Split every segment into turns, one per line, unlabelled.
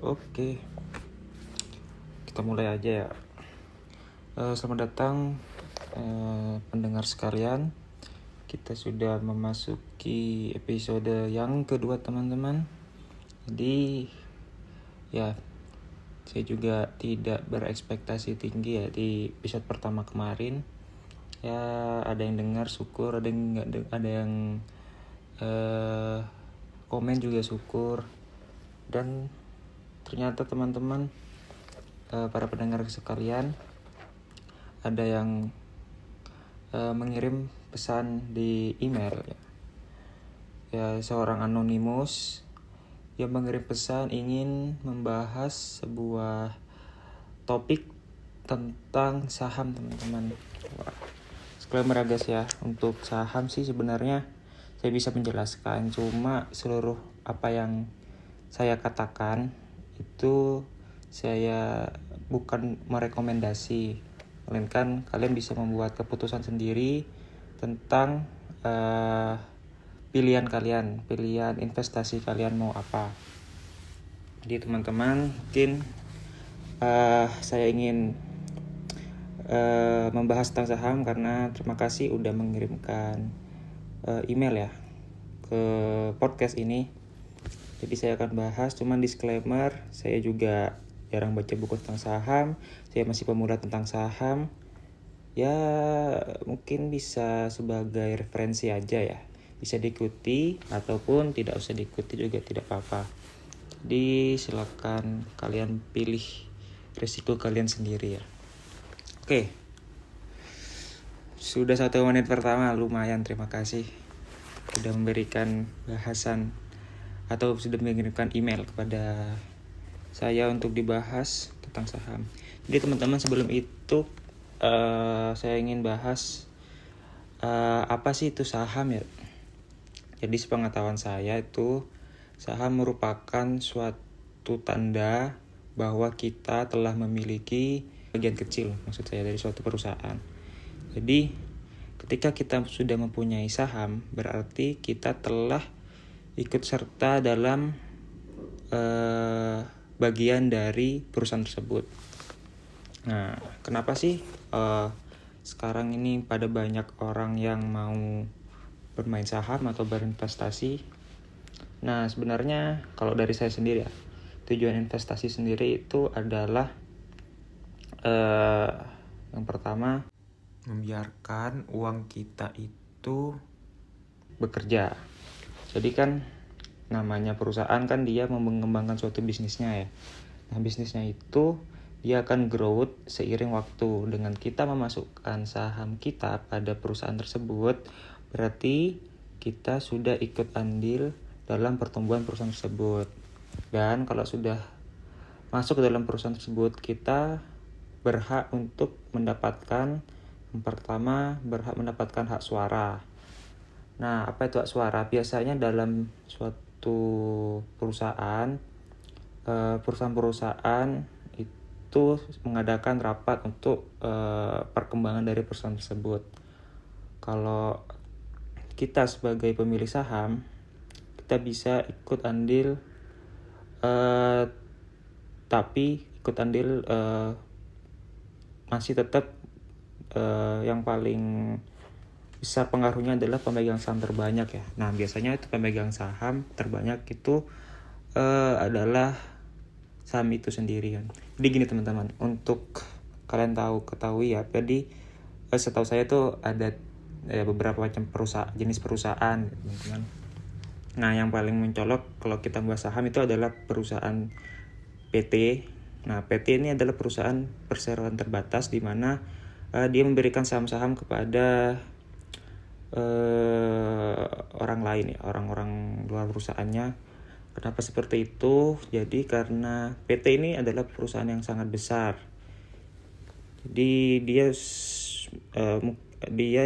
Oke, kita mulai aja ya. Selamat datang pendengar sekalian. Kita sudah memasuki episode yang kedua teman-teman. Jadi ya, saya juga tidak berekspektasi tinggi ya di episode pertama kemarin. Ya ada yang dengar syukur, ada yang nggak, ada yang komen juga syukur. Dan ternyata teman-teman, para pendengar sekalian, ada yang mengirim pesan di email ya, seorang anonimus yang mengirim pesan ingin membahas sebuah topik tentang saham teman-teman. Disclaimer guys ya, untuk saham sih sebenarnya saya bisa menjelaskan, cuma seluruh apa yang saya katakan itu saya bukan merekomendasi, melainkan kalian bisa membuat keputusan sendiri tentang pilihan kalian, pilihan investasi kalian mau apa. Jadi teman-teman, mungkin saya ingin membahas tentang saham karena terima kasih udah mengirimkan email ya ke podcast ini. Jadi saya akan bahas, cuman disclaimer, saya juga jarang baca buku tentang saham, saya masih pemula tentang saham. Ya mungkin bisa sebagai referensi aja ya, bisa diikuti ataupun tidak usah diikuti juga tidak apa-apa. Jadi silakan kalian pilih resiko kalian sendiri ya. Oke, sudah 1 menit pertama, lumayan, terima kasih sudah memberikan bahasan atau sudah mengirimkan email kepada saya untuk dibahas tentang saham. Jadi teman-teman, sebelum itu saya ingin bahas apa sih itu saham ya. Jadi sepengetahuan saya itu saham merupakan suatu tanda bahwa kita telah memiliki bagian kecil, maksud saya, dari suatu perusahaan. Jadi ketika kita sudah mempunyai saham, berarti kita telah ikut serta dalam bagian dari perusahaan tersebut. Nah, kenapa sih sekarang ini pada banyak orang yang mau bermain saham atau berinvestasi? Nah, sebenarnya kalau dari saya sendiri ya, tujuan investasi sendiri itu adalah yang pertama, membiarkan uang kita itu bekerja. Jadi kan namanya perusahaan kan dia mengembangkan suatu bisnisnya ya. Nah, bisnisnya itu dia akan growth seiring waktu. Dengan kita memasukkan saham kita pada perusahaan tersebut, berarti kita sudah ikut andil dalam pertumbuhan perusahaan tersebut. Dan kalau sudah masuk ke dalam perusahaan tersebut, kita berhak untuk mendapatkan, yang pertama, berhak mendapatkan hak suara. Nah, apa itu hak suara? Biasanya dalam suatu perusahaan, perusahaan-perusahaan itu mengadakan rapat untuk perkembangan dari perusahaan tersebut. Kalau kita sebagai pemilik saham, kita bisa ikut andil, tapi ikut andil masih tetap yang paling besar pengaruhnya adalah pemegang saham terbanyak ya. Nah, biasanya itu pemegang saham terbanyak itu adalah saham itu sendiri kan. Jadi gini teman-teman, untuk kalian ketahui ya. Jadi setahu saya tuh ada beberapa macam jenis perusahaan teman-teman. Nah, yang paling mencolok kalau kita bahas saham itu adalah perusahaan PT. Nah, PT ini adalah perusahaan perseroan terbatas di mana dia memberikan saham-saham kepada orang lain ya, orang-orang luar perusahaannya. Kenapa seperti itu? Jadi karena PT ini adalah perusahaan yang sangat besar. Jadi dia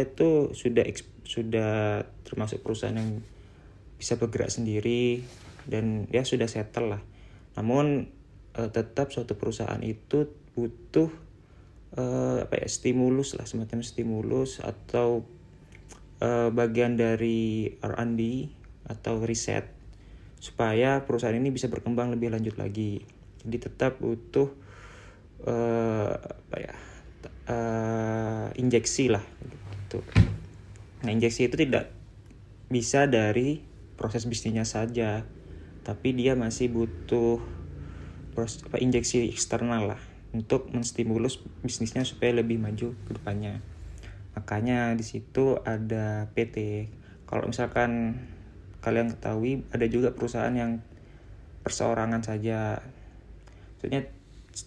itu sudah termasuk perusahaan yang bisa bergerak sendiri dan ya sudah settle lah. Namun tetap suatu perusahaan itu butuh stimulus lah, semacam stimulus atau bagian dari R&D atau riset supaya perusahaan ini bisa berkembang lebih lanjut lagi. Jadi tetap butuh injeksi lah gitu. Nah, injeksi itu tidak bisa dari proses bisnisnya saja, tapi dia masih butuh injeksi eksternal lah untuk menstimulus bisnisnya supaya lebih maju ke depannya. Makanya di situ ada PT. Kalau misalkan kalian ketahui, ada juga perusahaan yang perseorangan saja, maksudnya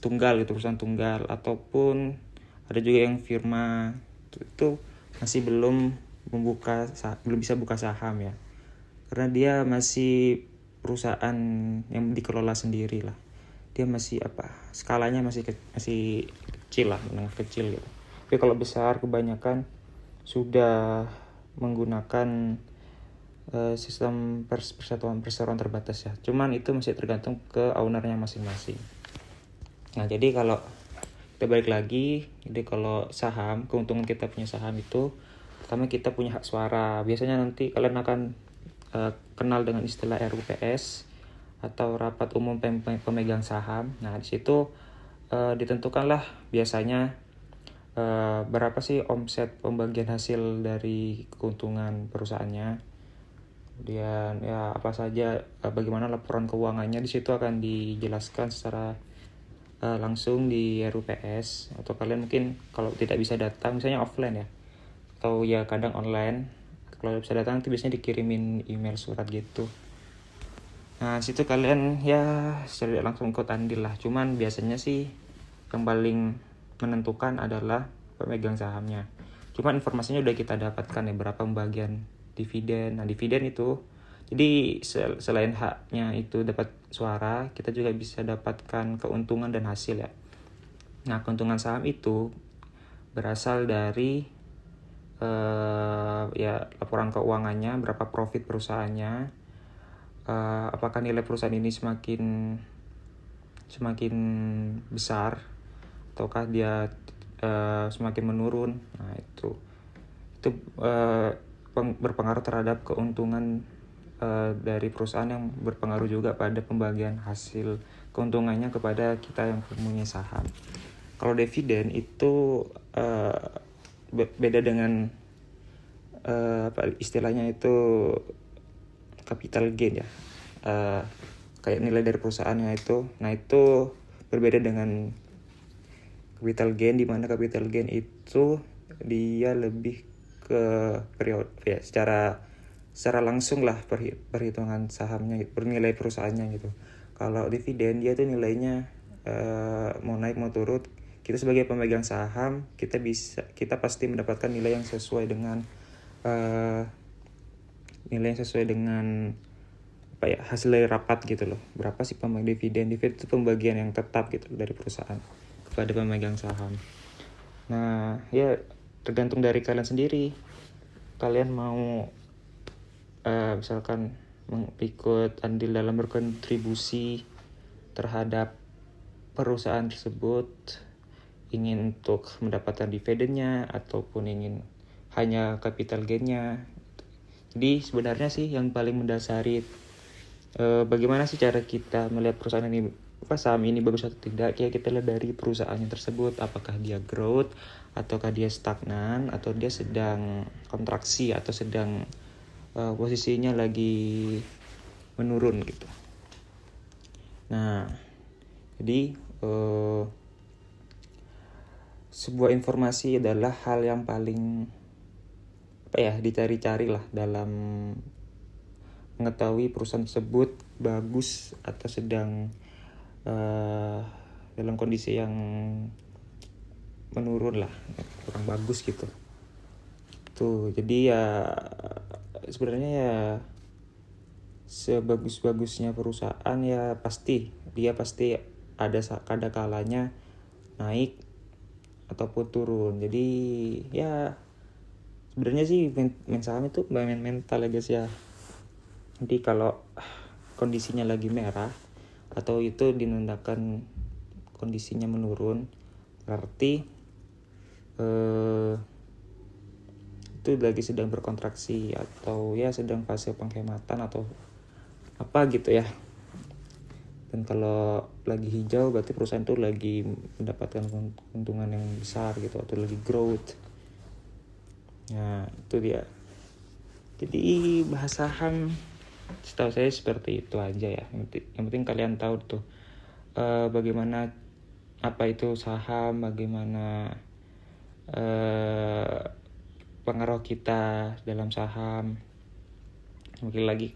tunggal gitu, perusahaan tunggal, ataupun ada juga yang firma itu masih belum bisa buka saham ya, karena dia masih perusahaan yang dikelola sendiri lah. Dia masih skalanya masih kecil lah, menengah kecil gitu. Tapi kalau besar kebanyakan sudah menggunakan sistem perseroan terbatas ya. Cuman itu masih tergantung ke ownernya masing-masing. Nah, jadi kalau kita balik lagi, jadi kalau saham, keuntungan kita punya saham itu pertama kita punya hak suara. Biasanya nanti kalian akan kenal dengan istilah RUPS atau rapat umum pemegang saham. Nah, di situ ditentukanlah biasanya berapa sih omset pembagian hasil dari keuntungan perusahaannya. Kemudian ya apa saja, bagaimana laporan keuangannya, di situ akan dijelaskan secara langsung di RUPS. Atau kalian mungkin kalau tidak bisa datang, misalnya offline ya, atau ya kadang online, kalau bisa datang itu biasanya dikirimin email surat gitu. Nah, situ kalian ya secara langsung ikut andil lah. Cuman biasanya sih yang paling menentukan adalah pemegang sahamnya. Cuman informasinya udah kita dapatkan ya, berapa pembagian dividen. Nah, dividen itu jadi selain haknya itu dapat suara, kita juga bisa dapatkan keuntungan dan hasil ya. Nah, keuntungan saham itu berasal dari ya laporan keuangannya, berapa profit perusahaannya, apakah nilai perusahaan ini semakin besar ataukah dia semakin menurun. Nah, itu berpengaruh terhadap keuntungan dari perusahaan, yang berpengaruh juga pada pembagian hasil keuntungannya kepada kita yang mempunyai saham. Kalau dividen itu beda dengan istilahnya itu capital gain ya, kayak nilai dari perusahaannya itu. Nah, itu berbeda dengan capital gain, di mana capital gain itu dia lebih ke periode ya, secara langsung lah perhitungan sahamnya, bernilai perusahaannya gitu. Kalau dividen dia tuh nilainya mau naik mau turun, kita sebagai pemegang saham kita pasti mendapatkan nilai yang sesuai dengan hasil dari rapat gitu loh. Berapa sih dividen itu pembagian yang tetap gitu dari perusahaan kepada pemegang saham. Nah, ya tergantung dari kalian sendiri. Kalian mau misalkan ikut andil dalam berkontribusi terhadap perusahaan tersebut, ingin untuk mendapatkan dividennya ataupun ingin hanya capital gain-nya. Jadi sebenarnya sih yang paling mendasari bagaimana sih cara kita melihat perusahaan ini, saham ini bagus atau tidak, ya kita lihat dari perusahaannya tersebut, apakah dia growth ataukah dia stagnan atau dia sedang kontraksi atau sedang posisinya lagi menurun gitu. Nah, jadi sebuah informasi adalah hal yang paling dicari-cari lah dalam mengetahui perusahaan tersebut bagus atau sedang dalam kondisi yang menurun lah, kurang bagus gitu. Tuh, jadi ya sebenarnya ya sebagus-bagusnya perusahaan ya pasti ada kalanya naik ataupun turun. Jadi ya sebenarnya sih main saham itu main mental ya guys ya. Jadi kalau kondisinya lagi merah atau itu dinandakan kondisinya menurun, berarti itu lagi sedang berkontraksi atau ya sedang fase penghematan atau apa gitu ya. Dan kalau lagi hijau berarti perusahaan tuh lagi mendapatkan keuntungan yang besar gitu, atau lagi growth. Nah itu dia. Jadi bahas saham setahu saya seperti itu aja ya. Yang penting kalian tahu tuh bagaimana apa itu saham, bagaimana pengaruh kita dalam saham. Mungkin lagi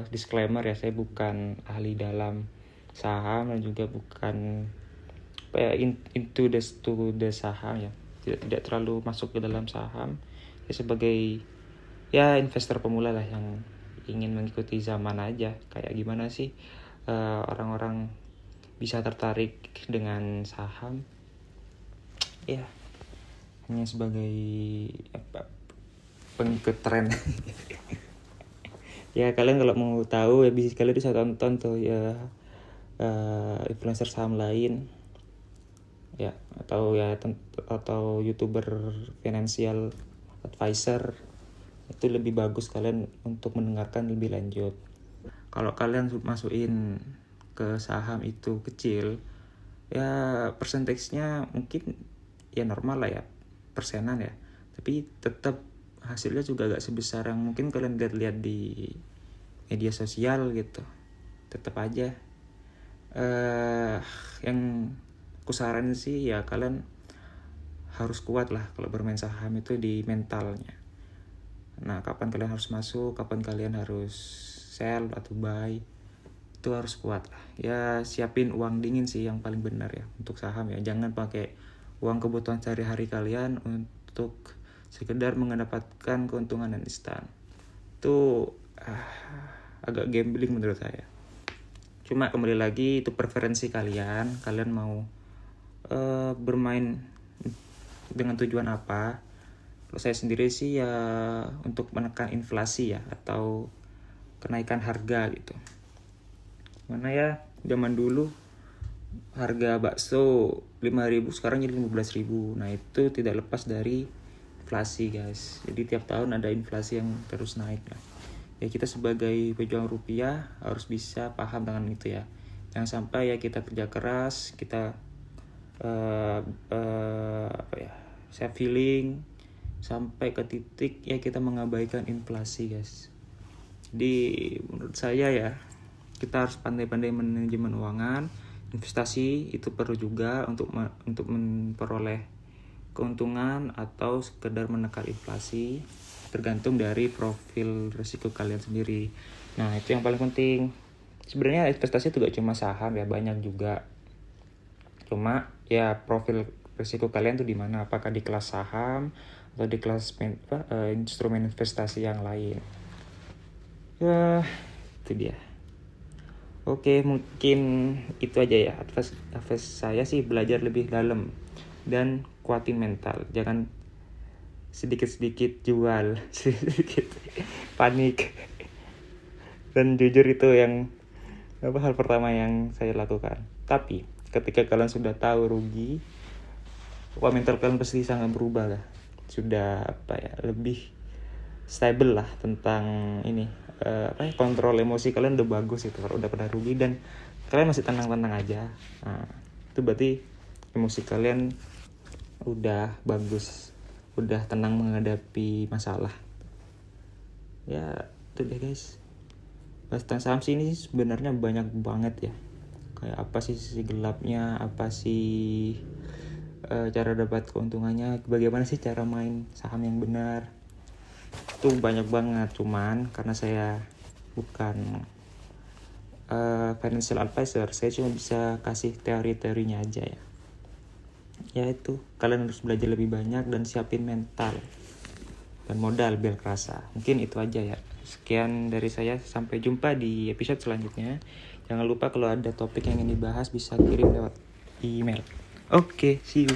disclaimer ya, saya bukan ahli dalam saham dan juga bukan into the saham ya. Tidak terlalu masuk ke dalam saham. Ya sebagai investor pemula lah yang ingin mengikuti zaman aja. Kayak gimana sih orang-orang bisa tertarik dengan saham? Ya hanya sebagai pengikut tren. Ya kalian kalau mau tahu ya bisa kalian bisa tonton tuh ya influencer saham lain ya, atau YouTuber financial advisor. Itu lebih bagus kalian untuk mendengarkan lebih lanjut. Kalau kalian masukin ke saham itu kecil ya, persentasenya mungkin ya normal lah ya, persenan ya, tapi tetap hasilnya juga gak sebesar yang mungkin kalian lihat di media sosial gitu. Tetap aja yang aku saranin sih ya, kalian harus kuat lah kalau bermain saham itu di mentalnya. Nah kapan kalian harus masuk, kapan kalian harus sell atau buy, itu harus kuat lah ya. Siapin uang dingin sih yang paling benar ya untuk saham ya. Jangan pakai uang kebutuhan sehari-hari kalian untuk sekedar mendapatkan keuntungan yang instan. Itu agak gambling menurut saya. Cuma kembali lagi itu preferensi kalian mau bermain dengan tujuan apa. Kalau saya sendiri sih ya untuk menekan inflasi ya, atau kenaikan harga gitu. Mana ya zaman dulu harga bakso 5.000 sekarang jadi 15.000. Nah itu tidak lepas dari inflasi guys. Jadi tiap tahun ada inflasi yang terus naik lah. Ya kita sebagai pejuang rupiah harus bisa paham dengan itu ya. Jangan sampai ya kita kerja keras, kita self healing sampai ke titik ya kita mengabaikan inflasi guys. Jadi menurut saya ya, kita harus pandai-pandai manajemen keuangan. Investasi itu perlu juga untuk memperoleh keuntungan atau sekedar menekan inflasi, tergantung dari profil risiko kalian sendiri. Nah itu yang paling penting. Sebenarnya investasi itu gak cuma saham ya, banyak juga. Cuma ya profil risiko kalian tuh di mana? Apakah di kelas saham atau di kelas instrumen investasi yang lain? Ya itu dia. Oke, mungkin itu aja ya. Advice saya sih belajar lebih dalam dan kuatin mental. Jangan sedikit-sedikit jual, sedikit panik. Dan jujur itu yang hal pertama yang saya lakukan. Tapi ketika kalian sudah tahu rugi, mental kalian pasti sangat berubah lah. Sudah lebih stable lah tentang ini. Kontrol emosi kalian udah bagus itu. Kalau udah pernah rugi dan kalian masih tenang-tenang aja. Nah, itu berarti emosi kalian udah bagus, udah tenang menghadapi masalah. Ya itu deh guys. Bahas tentang saham sih ini sebenarnya banyak banget ya. Kayak apa sih sisi gelapnya, apa sih cara dapat keuntungannya, bagaimana sih cara main saham yang benar. Itu banyak banget, cuman karena saya bukan financial advisor, saya cuma bisa kasih teori-teorinya aja ya. Ya itu, kalian harus belajar lebih banyak dan siapin mental dan modal biar kerasa. Mungkin itu aja ya. Sekian dari saya, sampai jumpa di episode selanjutnya. Jangan lupa kalau ada topik yang ingin dibahas bisa kirim lewat email. Oke, see you.